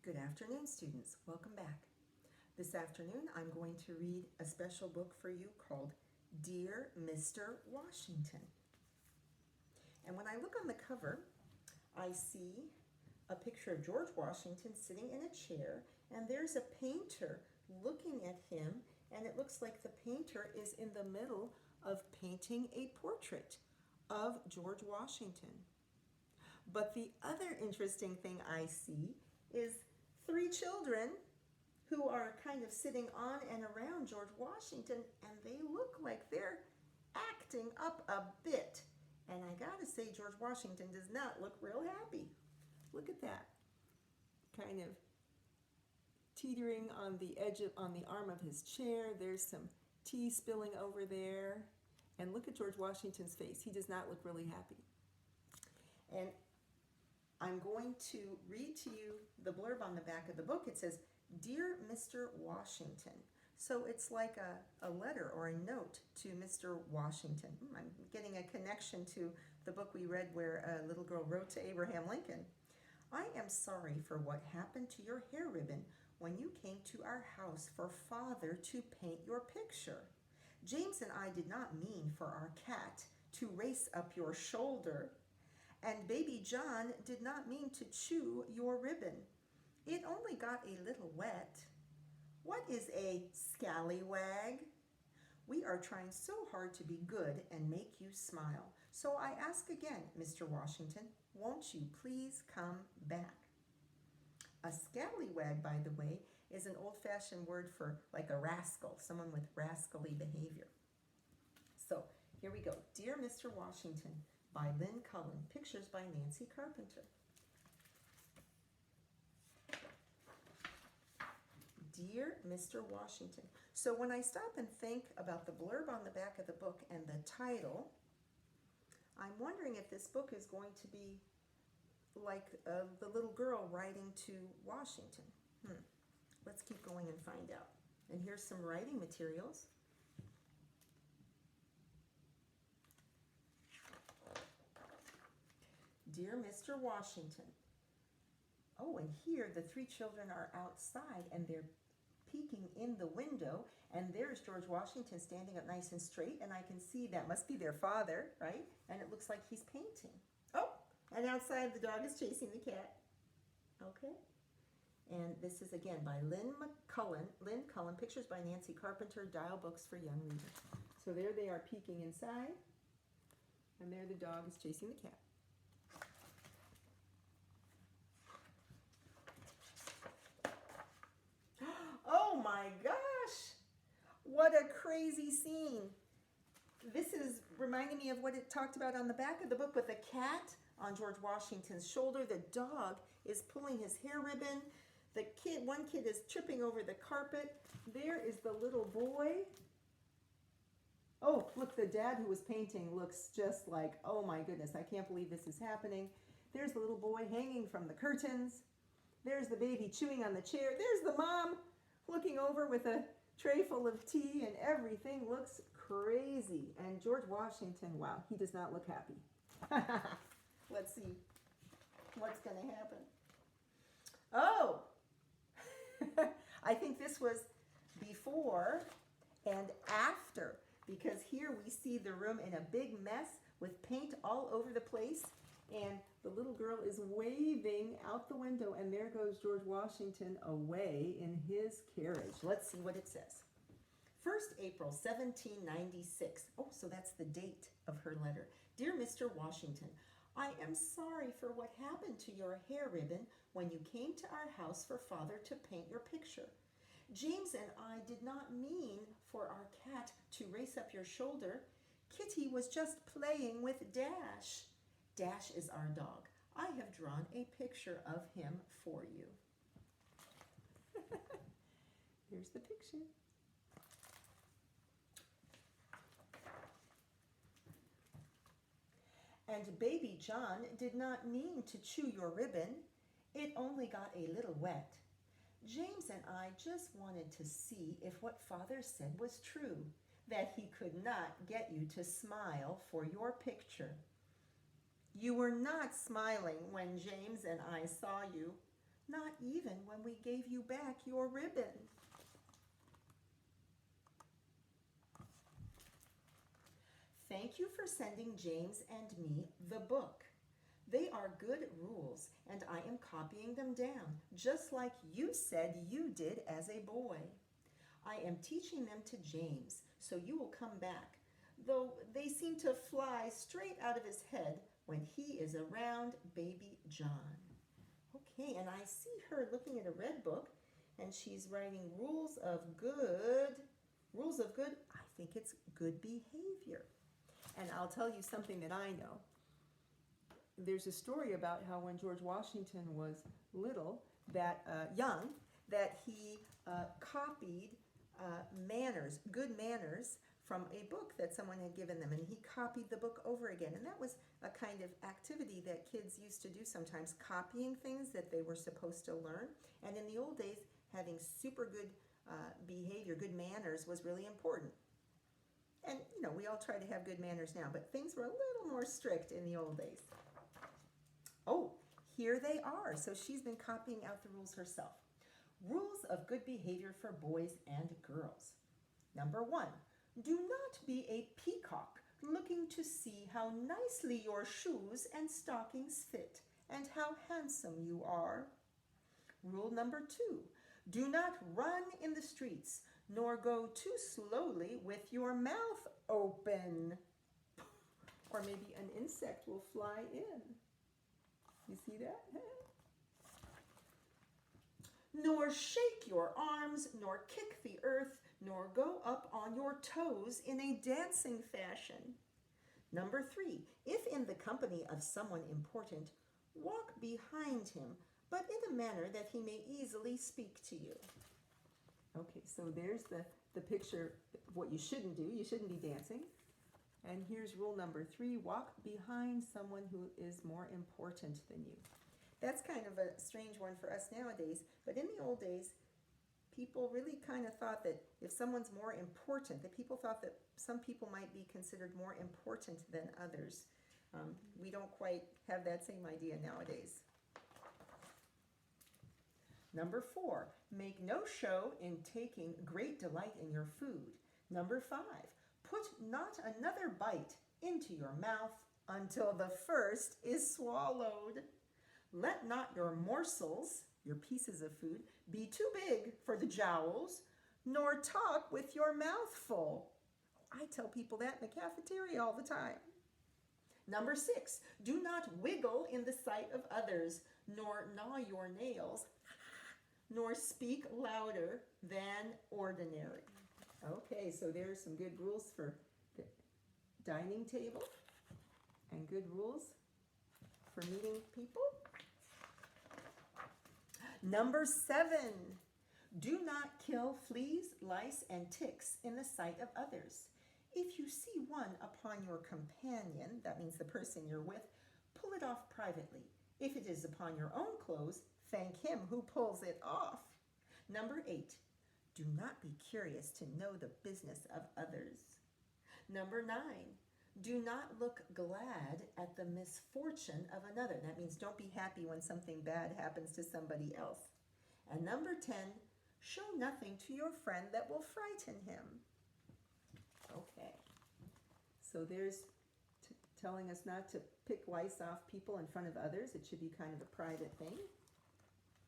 Good afternoon, students. Welcome back. This afternoon, I'm going to read a special book for you called Dear Mr. Washington. And when I look on the cover, I see a picture of George Washington sitting in a chair, and there's a painter looking at him, and it looks like the painter is in the middle of painting a portrait of George Washington. But the other interesting thing I see is three children who are kind of sitting on and around George Washington, and they look like they're acting up a bit. And I gotta say, George Washington does not look real happy. Look at that. Kind of teetering on the edge on the arm of his chair. There's some tea spilling over there. And look at George Washington's face. He does not look really happy. And I'm going to read to you the blurb on the back of the book. It says, Dear Mr. Washington. So it's like a letter or a note to Mr. Washington. I'm getting a connection to the book we read where a little girl wrote to Abraham Lincoln. I am sorry for what happened to your hair ribbon when you came to our house for Father to paint your picture. James and I did not mean for our cat to race up your shoulder, and baby John did not mean to chew your ribbon. It only got a little wet. What is a scallywag? We are trying so hard to be good and make you smile. So I ask again, Mr. Washington, won't you please come back? A scallywag, by the way, is an old-fashioned word for like a rascal, someone with rascally behavior. So here we go. Dear Mr. Washington, by Lynn, Cullen. Pictures by Nancy Carpenter. Dear Mr. Washington. So when I stop and think about the blurb on the back of the book and the title, I'm wondering if this book is going to be like the little girl writing to Washington. Let's keep going and find out. And here's some writing materials. Dear Mr. Washington. Oh, and here the three children are outside and they're peeking in the window, and there's George Washington standing up nice and straight, and I can see that must be their father, right? And it looks like he's painting. Oh, and outside the dog is chasing the cat. Okay. And this is again by Lynn Cullen, pictures by Nancy Carpenter, Dial Books for Young Readers. So there they are peeking inside, and there the dog is chasing the cat. Oh my gosh, what a crazy scene. This is reminding me of what it talked about on the back of the book with the cat on George Washington's shoulder. The dog is pulling his hair ribbon. One kid is tripping over the carpet. There is the little boy. Oh, look, the dad who was painting looks just like, oh my goodness, I can't believe this is happening. There's the little boy hanging from the curtains. There's the baby chewing on the chair. There's the mom looking over with a tray full of tea, and everything looks crazy. And George Washington, wow, he does not look happy. Let's see what's going to happen. Oh, I think this was before and after, because here we see the room in a big mess with paint all over the place, and the little girl is waving out the window, and there goes George Washington away in his carriage. Let's see what it says. 1st April, 1796. Oh, so that's the date of her letter. Dear Mr. Washington, I am sorry for what happened to your hair ribbon when you came to our house for Father to paint your picture. James and I did not mean for our cat to race up your shoulder. Kitty was just playing with Dash. Dash is our dog. I have drawn a picture of him for you. Here's the picture. And baby John did not mean to chew your ribbon. It only got a little wet. James and I just wanted to see if what Father said was true, that he could not get you to smile for your picture. You were not smiling when James and I saw you. not even when we gave you back your ribbon. Thank you for sending James and me the book. They are good rules, and I am copying them down, just like you said you did as a boy. I am teaching them to James, so you will come back, though they seem to fly straight out of his head when he is around baby John. Okay, and I see her looking at a red book, and she's writing rules of good. Rules of good, I think it's good behavior. And I'll tell you something that I know. There's a story about how when George Washington was young, that he copied good manners, from a book that someone had given them, and he copied the book over again. And that was a kind of activity that kids used to do sometimes, copying things that they were supposed to learn. And in the old days, having super good behavior, good manners was really important. And, we all try to have good manners now, but things were a little more strict in the old days. Oh, here they are. So she's been copying out the rules herself. Rules of good behavior for boys and girls. Number 1, do not be a peacock looking to see how nicely your shoes and stockings fit and how handsome you are. Rule number 2, do not run in the streets, nor go too slowly with your mouth open. Or maybe an insect will fly in. You see that? Nor shake your arms, nor kick the earth, nor go up on your toes in a dancing fashion. Number 3, if in the company of someone important, walk behind him, but in a manner that he may easily speak to you. Okay, so there's the picture of what you shouldn't do. You shouldn't be dancing. And here's rule number 3, walk behind someone who is more important than you. That's kind of a strange one for us nowadays, but in the old days, people really kind of thought that if someone's more important, that people thought that some people might be considered more important than others. We don't quite have that same idea nowadays. Number 4, make no show in taking great delight in your food. Number 5, put not another bite into your mouth until the first is swallowed. Let not your morsels, your pieces of food, be too big for the jowls, nor talk with your mouth full. I tell people that in the cafeteria all the time. Number 6, do not wiggle in the sight of others, nor gnaw your nails, nor speak louder than ordinary. Okay, so there's some good rules for the dining table and good rules for meeting people. Number 7, do not kill fleas, lice, and ticks in the sight of others. If you see one upon your companion, that means the person you're with, pull it off privately. If it is upon your own clothes, thank him who pulls it off. Number 8, do not be curious to know the business of others. Number 9, do not look glad at the misfortune of another. That means don't be happy when something bad happens to somebody else. And number 10, show nothing to your friend that will frighten him. Okay, so there's telling us not to pick lice off people in front of others. It should be kind of a private thing.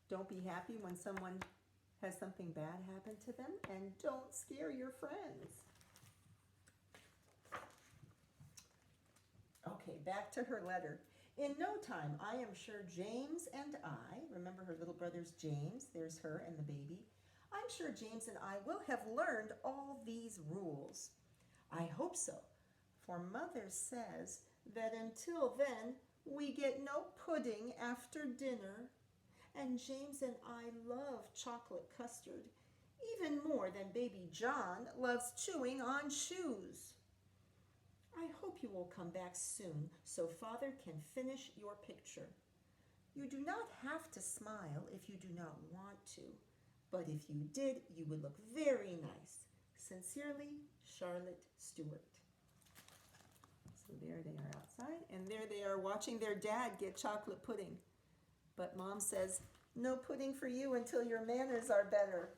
Don't be happy when someone has something bad happen to them, and don't scare your friends. Okay, back to her letter. In no time, I am sure James and I, remember her little brother's James, there's her and the baby, I'm sure James and I will have learned all these rules. I hope so, for Mother says that until then, we get no pudding after dinner, and James and I love chocolate custard, even more than baby John loves chewing on shoes. I hope you will come back soon so Father can finish your picture. You do not have to smile if you do not want to, but if you did, you would look very nice. Sincerely, Charlotte Stewart. So there they are outside, and there they are watching their dad get chocolate pudding. But Mom says, No pudding for you until your manners are better.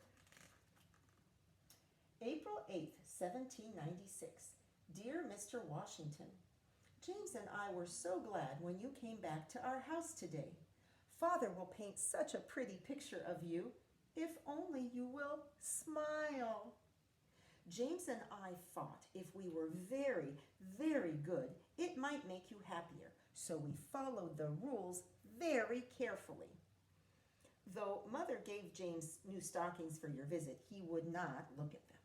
April 8th, 1796. Dear Mr. Washington, James and I were so glad when you came back to our house today. Father will paint such a pretty picture of you, if only you will smile. James and I thought if we were very, very good, it might make you happier, so we followed the rules very carefully. Though Mother gave James new stockings for your visit, he would not look at them.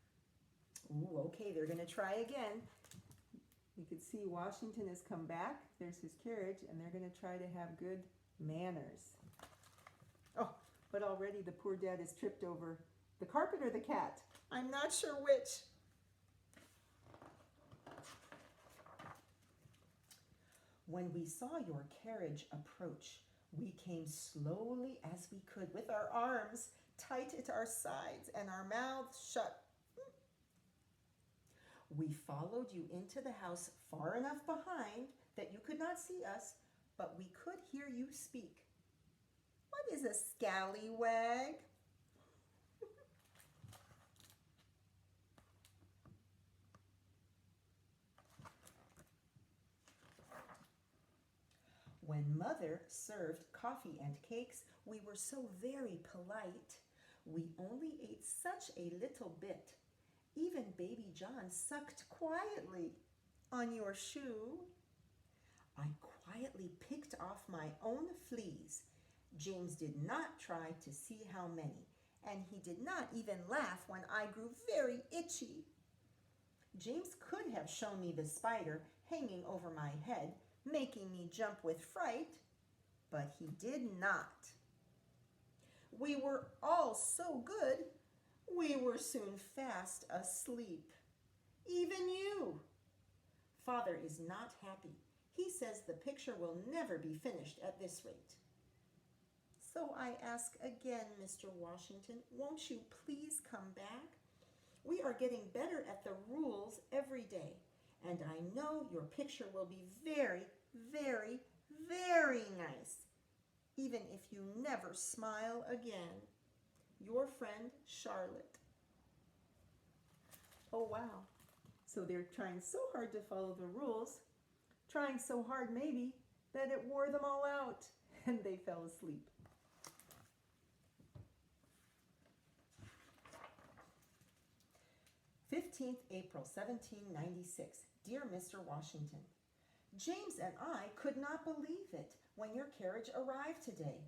Ooh, okay, they're going to try again. You could see Washington has come back. There's his carriage, and they're going to try to have good manners. Oh, but already the poor dad has tripped over the carpet or the cat. I'm not sure which. When we saw your carriage approach, we came slowly as we could, with our arms tight at our sides and our mouths shut. We followed you into the house far enough behind that you could not see us, but we could hear you speak. What is a scallywag? When Mother served coffee and cakes, we were so very polite. We only ate such a little bit. Even Baby John sucked quietly on your shoe. I quietly picked off my own fleas. James did not try to see how many, and he did not even laugh when I grew very itchy. James could have shown me the spider hanging over my head, making me jump with fright, but he did not. We were all so good, we were soon fast asleep. Even you. Father is not happy. He says the picture will never be finished at this rate. So I ask again, Mr. Washington, won't you please come back? We are getting better at the rules every day, and I know your picture will be very, very, very nice, even if you never smile again. Your friend, Charlotte. Oh, wow. So they're trying so hard to follow the rules, trying so hard maybe that it wore them all out, and they fell asleep. April 17, 1796. Dear Mr. Washington, James and I could not believe it when your carriage arrived today.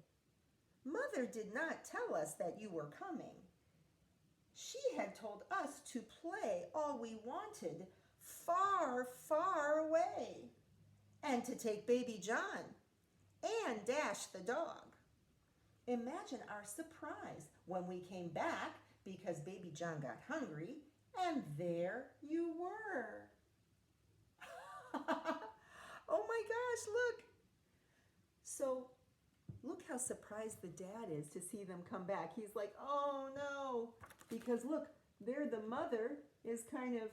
Mother did not tell us that you were coming. She had told us to play all we wanted far, far away, and to take Baby John and Dash the dog. Imagine our surprise when we came back because Baby John got hungry, and there you were. Oh my gosh, look. So look how surprised the dad is to see them come back. He's like, oh no, because look, there the mother is kind of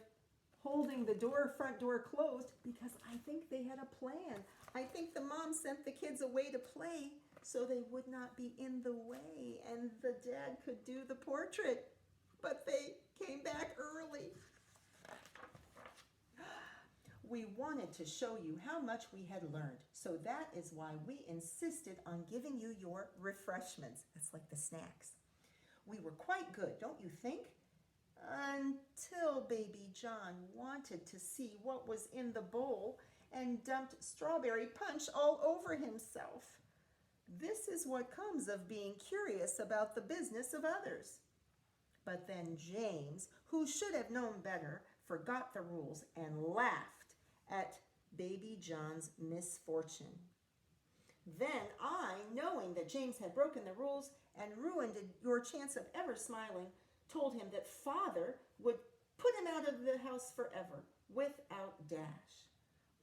holding the front door closed because I think they had a plan. I think the mom sent the kids away to play so they would not be in the way and the dad could do the portrait, but they came back early. We wanted to show you how much we had learned, so that is why we insisted on giving you your refreshments. That's like the snacks. We were quite good, don't you think? Until Baby John wanted to see what was in the bowl and dumped strawberry punch all over himself. This is what comes of being curious about the business of others. But then James, who should have known better, forgot the rules and laughed at Baby John's misfortune. Then I, knowing that James had broken the rules and ruined your chance of ever smiling, told him that Father would put him out of the house forever without Dash.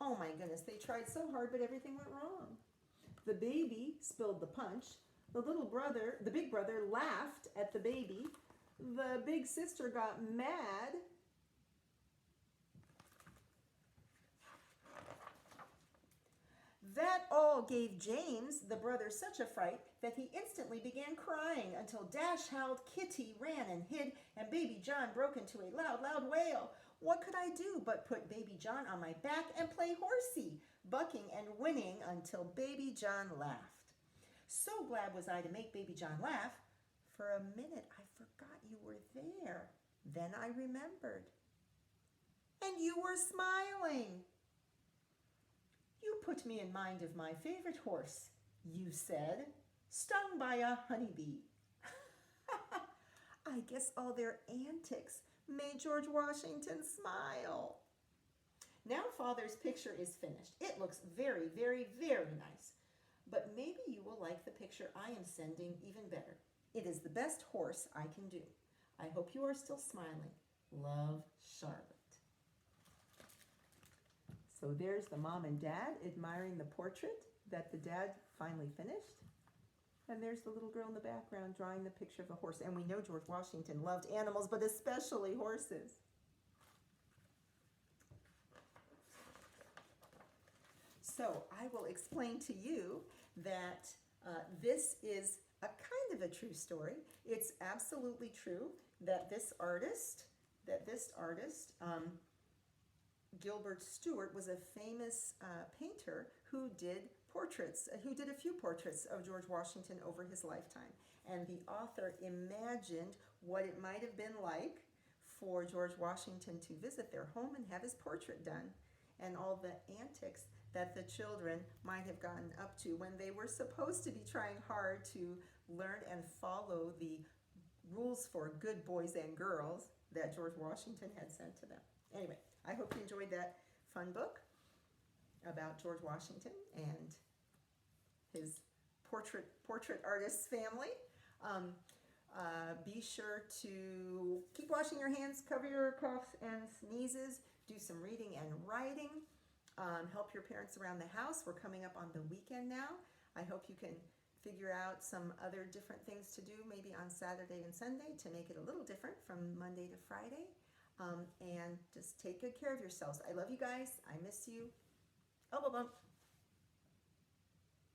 Oh my goodness, they tried so hard, but everything went wrong. The baby spilled the punch. The big brother laughed at the baby. The big sister got mad. That all gave James, the brother, such a fright that he instantly began crying until Dash howled, Kitty ran and hid, and Baby John broke into a loud, loud wail. What could I do but put Baby John on my back and play horsey, bucking and whinnying until Baby John laughed. So glad was I to make Baby John laugh. For a minute I forgot you were there. Then I remembered. And you were smiling. You put me in mind of my favorite horse, you said, stung by a honeybee. I guess all their antics made George Washington smile. Now Father's picture is finished. It looks very, very, very nice. But maybe you will like the picture I am sending even better. It is the best horse I can do. I hope you are still smiling. Love, Charlotte. So there's the mom and dad admiring the portrait that the dad finally finished. And there's the little girl in the background drawing the picture of a horse. And we know George Washington loved animals, but especially horses. So I will explain to you that this is a kind of a true story. It's absolutely true that this artist, Gilbert Stuart, was a famous painter who did a few portraits of George Washington over his lifetime. And the author imagined what it might have been like for George Washington to visit their home and have his portrait done, and all the antics that the children might have gotten up to when they were supposed to be trying hard to learn and follow the rules for good boys and girls that George Washington had sent to them. Anyway, I hope you enjoyed that fun book about George Washington and his portrait artist's family. Be sure to keep washing your hands, cover your coughs and sneezes, do some reading and writing, help your parents around the house. We're coming up on the weekend now. I hope you can figure out some other different things to do, maybe on Saturday and Sunday, to make it a little different from Monday to Friday. And just take good care of yourselves. I love you guys. I miss you. Oh, bump.